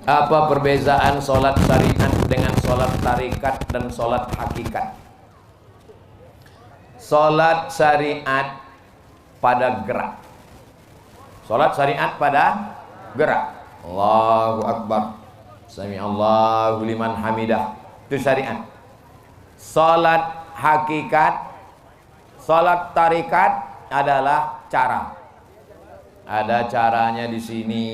Apa perbedaan sholat syariat dengan sholat tarikat dan sholat hakikat? Sholat syariat pada gerak. Sholat syariat pada gerak. Allahu Akbar, Sami Allahu liman hamidah, itu syariat. Sholat hakikat, sholat tarikat adalah cara. Ada caranya di sini,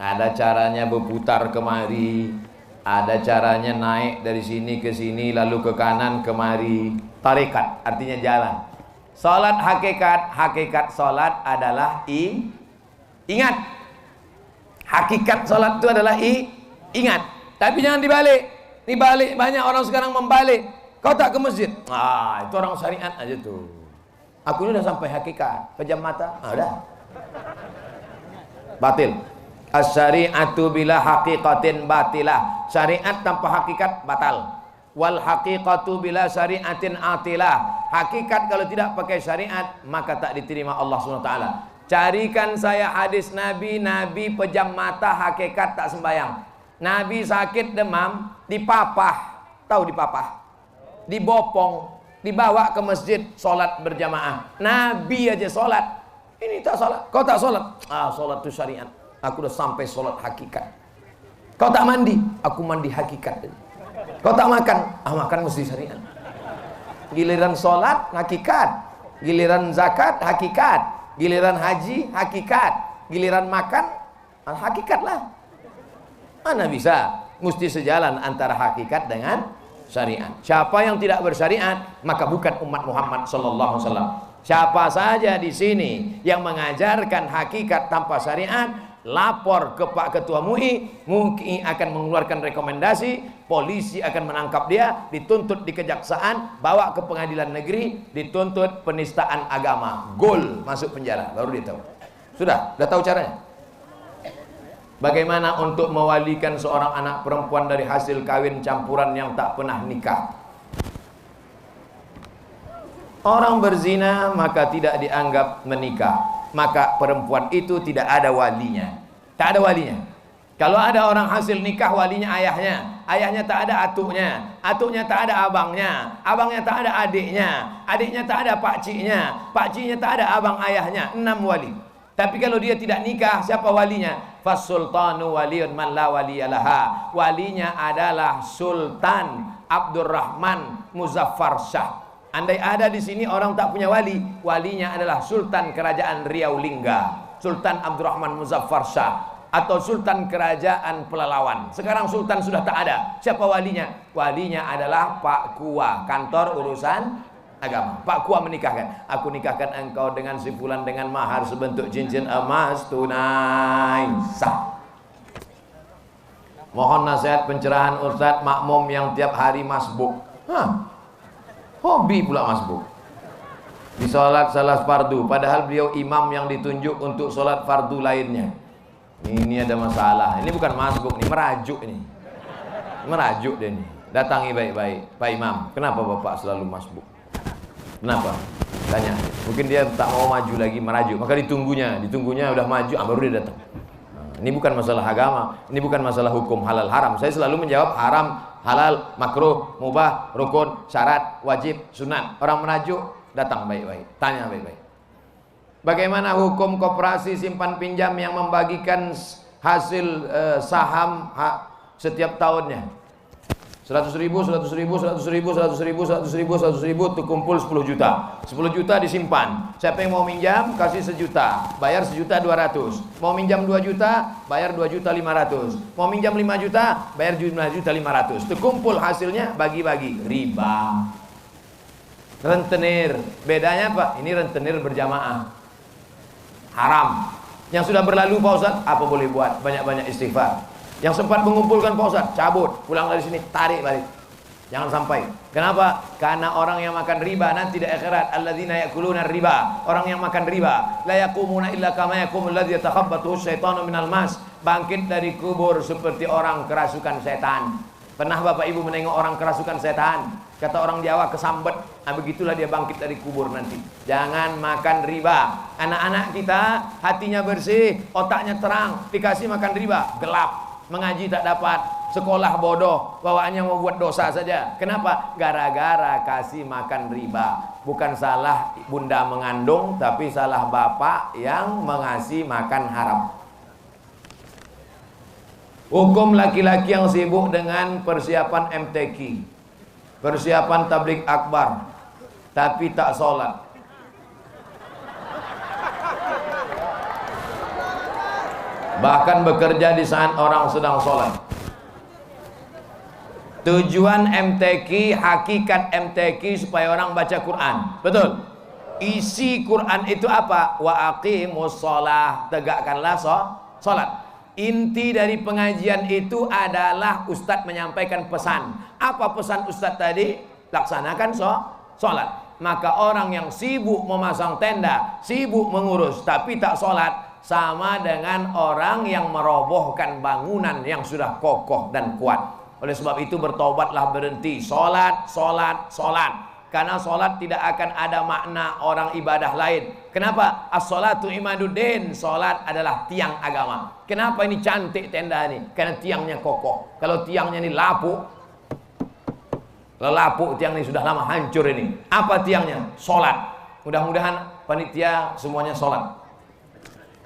ada caranya berputar kemari, ada caranya naik dari sini ke sini lalu ke kanan kemari. Tarikat artinya jalan. Salat hakikat, hakikat salat adalah ingat. Hakikat salat itu adalah ingat. Tapi jangan dibalik. Dibalik, banyak orang sekarang membalik. Kau tak ke masjid? Itu orang syariat aja tuh. Aku ini udah sampai hakikat. Pejam mata, udah. Batil. As-syari'atu bila haqiqatin batilah. Syariat tanpa hakikat batal. Wal haqiqatu bila syari'atin atilah. Hakikat kalau tidak pakai syariat maka tak diterima Allah SWT. Carikan saya hadis Nabi, Nabi pejam mata hakikat tak sembayang. Nabi sakit demam, dipapah. Tahu dipapah? Dibopong, dibawa ke masjid, sholat berjamaah. Nabi aja sholat. Ini tak sholat, kau tak sholat. Sholat itu syariat. Aku udah sampai sholat hakikat. Kau tak mandi, aku mandi hakikat. Kau tak makan, makan mesti syariat. Giliran sholat hakikat, giliran zakat hakikat, giliran haji hakikat, giliran makan hakikat lah. Mana bisa? Mesti sejalan antara hakikat dengan syariat. Siapa yang tidak bersyariat maka bukan umat Muhammad sallallahu alaihi wasallam. Siapa saja di sini yang mengajarkan hakikat tanpa syariat, lapor ke Pak Ketua MUI, MUI akan mengeluarkan rekomendasi, polisi akan menangkap dia, dituntut di kejaksaan, bawa ke pengadilan negeri, dituntut penistaan agama, gol, masuk penjara, baru dia tahu. Sudah tahu caranya. Bagaimana untuk mewalikan seorang anak perempuan dari hasil kawin campuran yang tak pernah nikah? Orang berzina maka tidak dianggap menikah, maka perempuan itu tidak ada walinya. Tak ada walinya. Kalau ada orang hasil nikah, walinya ayahnya, ayahnya tak ada atuknya, atuknya tak ada abangnya, abangnya tak ada adiknya, adiknya tak ada pakciknya, pakciknya tak ada abang ayahnya. 6 wali. Tapi kalau dia tidak nikah, siapa walinya? Fasultanu waliyun man la waliyalaha. Walinya adalah Sultan Abdurrahman Muzaffar Shah. Andai ada di sini orang tak punya wali, walinya adalah Sultan Kerajaan Riau Lingga, Sultan Abdurrahman Muzaffar Shah, atau Sultan Kerajaan Pelalawan. Sekarang Sultan sudah tak ada. Siapa walinya? Walinya adalah Pak Kua, kantor urusan agama. Pak Kua menikahkan. Aku nikahkan engkau dengan si fulan dengan mahar sebentuk cincin emas tunai sah. Mohon nasihat pencerahan Ustadz makmum yang tiap hari masbuk. Hobi pula masbuk. Di sholat salah fardu, padahal beliau imam yang ditunjuk untuk sholat fardu lainnya. Ini ada masalah. Ini bukan masbuk, ini merajuk ini. Merajuk dia ini. Datangi baik-baik. Pak Imam, kenapa Bapak selalu masbuk? Kenapa? Tanya. Mungkin dia tak mau maju lagi, merajuk. Maka ditunggunya udah maju, baru dia datang. Ini bukan masalah agama, ini bukan masalah hukum halal haram. Saya selalu menjawab haram, halal, makruh, mubah, rukun, syarat, wajib, sunat. Orang merajuk, datang baik-baik, tanya baik-baik. Bagaimana hukum koperasi simpan pinjam yang membagikan hasil saham setiap tahunnya? 100 ribu, 100 ribu, 100 ribu, 100 ribu, 100 ribu, 100 ribu, itu kumpul 10 juta. 10 juta disimpan. Siapa yang mau minjam, kasih 1 juta, bayar 1.200.000. Mau minjam 2 juta, bayar 2.500.000. Mau minjam 5 juta, bayar 5.500.000. Itu kumpul hasilnya, bagi-bagi. Riba. Rentenir. Bedanya apa? Ini rentenir berjamaah. Haram. Yang sudah berlalu Pak Ustaz, apa boleh buat? Banyak-banyak istighfar. Yang sempat mengumpulkan Pak Ustaz, cabut, pulang dari sini, tarik balik. Jangan sampai. Kenapa? Karena orang yang makan riba nanti di akhirat, alladzina yakuluna riba, orang yang makan riba, la yaqumuna illa kama yaqumul ladzi yatakhabbathu syaitanu minal mas, bangkit dari kubur seperti orang kerasukan setan. Pernah Bapak Ibu menengok orang kerasukan setan? Kata orang Jawa, kesambet. Begitulah dia bangkit dari kubur nanti. Jangan makan riba. Anak-anak kita hatinya bersih, otaknya terang, dikasih makan riba, gelap. mengaji tak dapat, sekolah bodoh, bawaannya mau buat dosa saja. Kenapa? Gara-gara kasih makan riba. Bukan salah bunda mengandung, tapi salah bapak yang mengasih makan haram. Hukum laki-laki yang sibuk dengan persiapan MTQ, persiapan tabligh akbar, tapi tak sholat. Bahkan bekerja di saat orang sedang sholat. Tujuan MTQ, hakikat MTQ supaya orang baca Quran. Betul. Isi Quran itu apa? Wa aqimus sholah, tegakkanlah sholat. Inti dari pengajian itu adalah Ustadz menyampaikan pesan. Apa pesan Ustadz tadi? Laksanakan sholat. Maka orang yang sibuk memasang tenda, sibuk mengurus, tapi tak sholat, sama dengan orang yang merobohkan bangunan yang sudah kokoh dan kuat. Oleh sebab itu bertobatlah, berhenti sholat. Karena sholat tidak akan ada makna orang ibadah lain. Kenapa? As-sholatu imaduddin. Sholat adalah tiang agama. Kenapa ini cantik tenda ini? Karena tiangnya kokoh. Kalau tiangnya ini lapuk, tiang ini sudah lama hancur ini. Apa tiangnya? Sholat. Mudah-mudahan panitia semuanya sholat.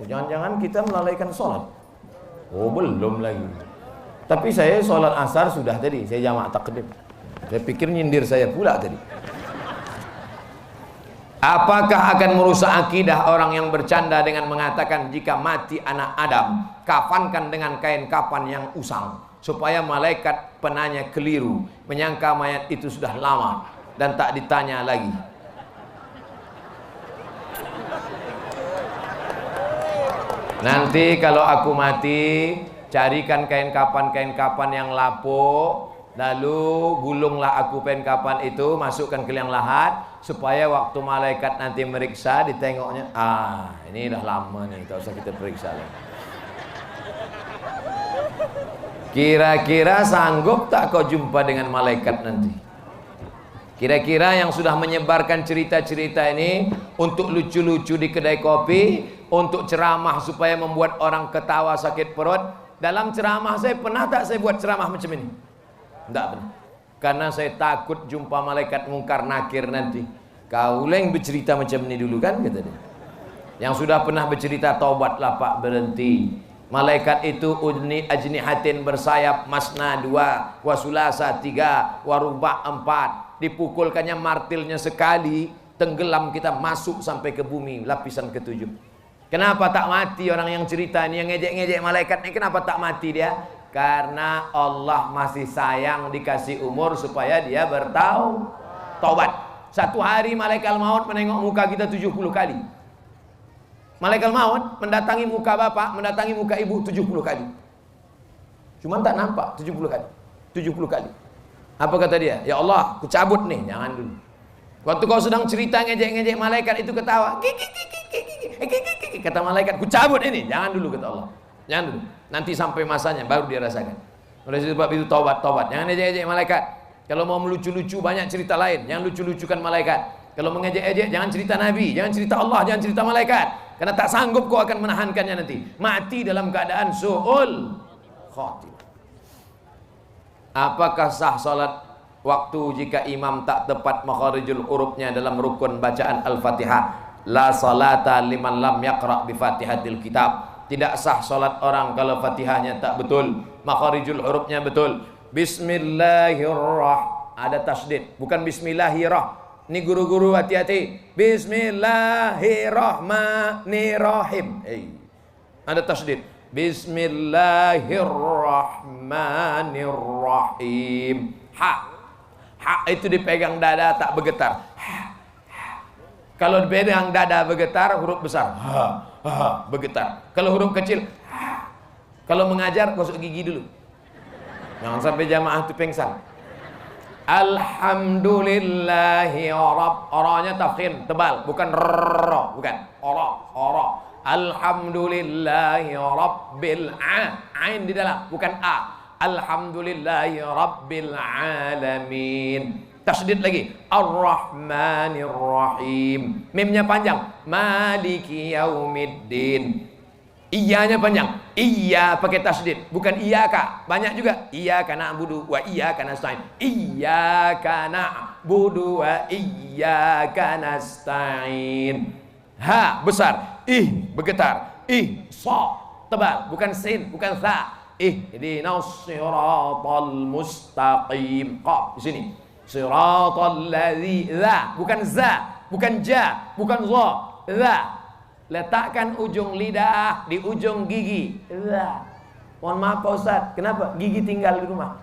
Jangan-jangan kita melalaikan sholat. Oh, belum lagi. Tapi saya sholat asar sudah tadi. Saya jamak takdim. Saya pikir nyindir saya pula tadi. Apakah akan merusak akidah orang yang bercanda dengan mengatakan jika mati anak Adam, kafankan dengan kain kafan yang usang, supaya malaikat penanya keliru, menyangka mayat itu sudah lama dan tak ditanya lagi. Nanti kalau aku mati, carikan kain kapan yang lapuk, lalu gulunglah aku kain kapan itu, masukkan ke liang lahat, supaya waktu malaikat nanti meriksa, ditengoknya, ini dah lama nih, tak usah kita periksa lagi. Kira-kira sanggup tak kau jumpa dengan malaikat nanti? Kira-kira yang sudah menyebarkan cerita-cerita ini untuk lucu-lucu di kedai kopi, untuk ceramah supaya membuat orang ketawa sakit perut. Dalam ceramah saya pernah tak saya buat ceramah macam ini? Tidak pernah. Karena saya takut jumpa malaikat mungkar nakir nanti. Kau yang bercerita macam ini dulu kan, kata dia. Yang sudah pernah bercerita, taubatlah Pak, berhenti. Malaikat itu ajnihatin, bersayap, masna 2, wasulasa 3, waruba 4. Dipukulkannya martilnya sekali, tenggelam kita, masuk sampai ke bumi, lapisan ke-7. Kenapa tak mati orang yang cerita ini, yang ngejek-ngejek malaikat ini? Kenapa tak mati dia? Karena Allah masih sayang, dikasih umur supaya dia bertaubat. Satu hari malaikat maut menengok muka kita 70 kali. Malaikat maut mendatangi muka bapak, mendatangi muka ibu 70 kali. Cuma tak nampak 70 kali. 70 kali. Apa kata dia? Ya Allah, ku cabut nih. Jangan dulu. Waktu kau sedang cerita ngejek-ngejek malaikat itu ketawa. Kata malaikat, ku cabut ini. Jangan dulu, kata Allah. Jangan dulu. Nanti sampai masanya baru dia rasakan. Oleh sebab itu taubat. Jangan ngejek-ngejek malaikat. Kalau mau melucu-lucu banyak cerita lain. Jangan lucu-lucukan malaikat. Kalau mengejek-ejek jangan cerita Nabi, jangan cerita Allah, jangan cerita malaikat. Karena tak sanggup kau akan menahankannya nanti. Mati dalam keadaan su'ul khatimah. Apakah sah salat waktu jika imam tak tepat makharijul hurufnya dalam rukun bacaan Al-Fatihah? La salata liman lam yaqra bi Fatihatil kitab. Tidak sah salat orang kalau Fatihahnya tak betul, makharijul hurufnya betul. Bismillahirrahmanirrahim. Ada tasdid, bukan bismillahirrahmanirrahim. Ini guru-guru hati-hati. Bismillahirrahmanirrahim. Ada tasdid. Bismillahirrahmanirrahim. Ha itu dipegang dada tak bergetar. Kalau dipegang dada bergetar, huruf besar. Bergetar. Kalau huruf kecil, kalau mengajar gosok gigi dulu. Jangan sampai jamaah itu pengsan. Alhamdulillahi Oranya tafkhim, tebal, bukan ro, bukan oro. Alhamdulillahi rabbil ain di dalam, bukan a. Alhamdulillahi rabbil alamin. Tasdid lagi. Ar-Rahmanir Rahim. Mimnya panjang. Maliki yaumiddin. Iyanya panjang. Iya pakai tasdid, bukan iyaka. Banyak juga iyyaka na'budu wa iyyaka nasta'in. Iyyaka na'budu wa iyyaka nasta'in. Ha besar, ih bergetar, ih sa tebal, bukan sin, bukan sa. Ihdinas siratal mustaqim. Qaf di sini. Siratal ladzi, bukan za, bukan ja, bukan za. Za. Letakkan ujung lidah di ujung gigi. Mohon maaf Pak Ustaz, kenapa? Gigi tinggal di rumah.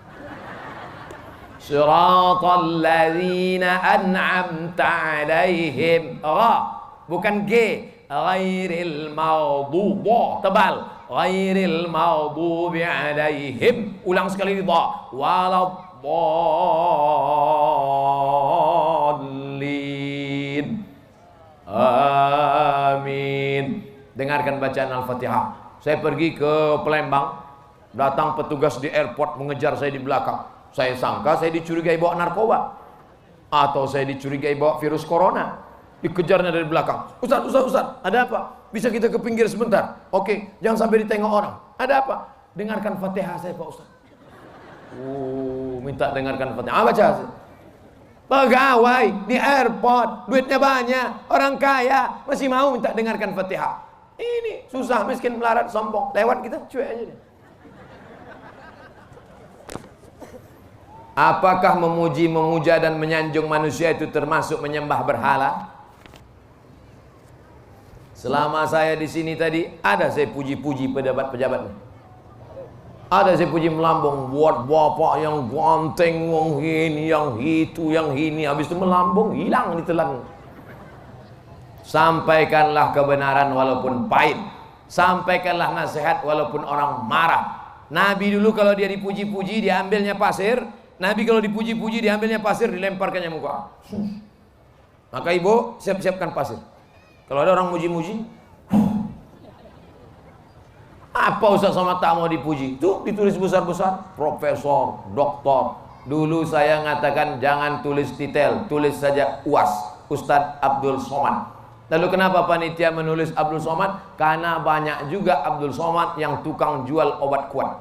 Siratal ladzina an'amta alaihim. Ra, bukan G. Ghairil maghdubi, tebal. Ghairil maghdubi alaihim. Ulang sekali dha. Waladdallin. Amin. Dengarkan bacaan Al-Fatihah. Saya pergi ke Palembang, datang petugas di airport mengejar saya di belakang. Saya sangka saya dicurigai bawa narkoba, atau saya dicurigai bawa virus corona. Dikejarnya dari belakang. Ustaz, ada apa? Bisa kita ke pinggir sebentar? Oke, jangan sampai ditengok orang. Ada apa? Dengarkan Fatihah saya Pak Ustaz. Minta dengarkan Fatihah. Baca saya. Pegawai di airport, duitnya banyak, orang kaya, masih mau minta dengarkan Fatihah. Ini susah, miskin, melarat, sombong, lewat kita cuek aja deh. Apakah memuji, memuja dan menyanjung manusia itu termasuk menyembah berhala? Selama saya di sini tadi, ada saya puji-puji pejabat-pejabat. Ada saya puji melambung, buat bapak yang ganteng, yang ini, yang itu, yang ini. Habis itu melambung, hilang ditelan. Sampaikanlah kebenaran walaupun pahit. Sampaikanlah nasihat walaupun orang marah. Nabi dulu kalau dia dipuji-puji, diambilnya pasir. Nabi kalau dipuji-puji, diambilnya pasir, dilemparkannya muka. Maka ibu, siap-siapkan pasir. Kalau ada orang muji-muji, apa Ustaz Somad tak mau dipuji? Tuh ditulis besar-besar, profesor, doktor. Dulu saya ngatakan jangan tulis detail, tulis saja UAS, Ustadz Abdul Somad. Lalu kenapa panitia menulis Abdul Somad? Karena banyak juga Abdul Somad yang tukang jual obat kuat.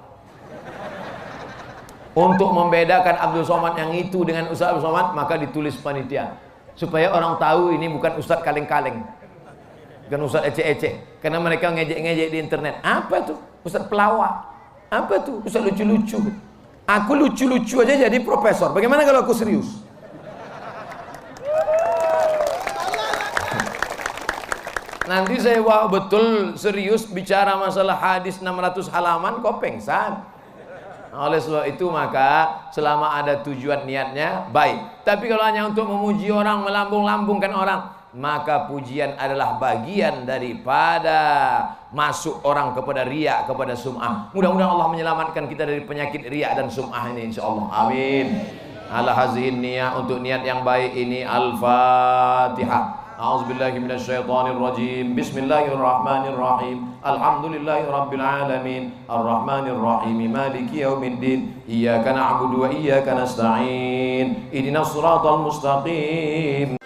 Untuk membedakan Abdul Somad yang itu dengan Ustadz Abdul Somad, maka ditulis panitia. Supaya orang tahu ini bukan Ustadz kaleng-kaleng, bukan Ustadz ecek-ecek. Karena mereka ngejek-ngejek di internet. Apa tuh? Ustadz pelawak. Apa tuh? Ustadz lucu-lucu. Aku lucu-lucu aja jadi profesor. Bagaimana kalau aku serius? Nanti saya betul serius bicara masalah hadis 600 halaman, kok pengsan. Oleh sebab itu maka selama ada tujuan niatnya baik. Tapi kalau hanya untuk memuji orang, melambung-lambungkan orang, maka pujian adalah bagian daripada masuk orang kepada riya, kepada sum'ah. Mudah-mudahan Allah menyelamatkan kita dari penyakit riya dan sum'ah ini insyaallah. Amin. Ala hazihin niyah, untuk niat yang baik ini. Al-Fatihah. A'udzubillahi minasyaitonirrajim. Bismillahirrahmanirrahim. Alhamdulillahirabbil alamin. Arrahmanirrahim. Maliki yaumiddin. Iyyaka na'budu wa iyyaka nasta'in. Ihdinas siratal mustaqim.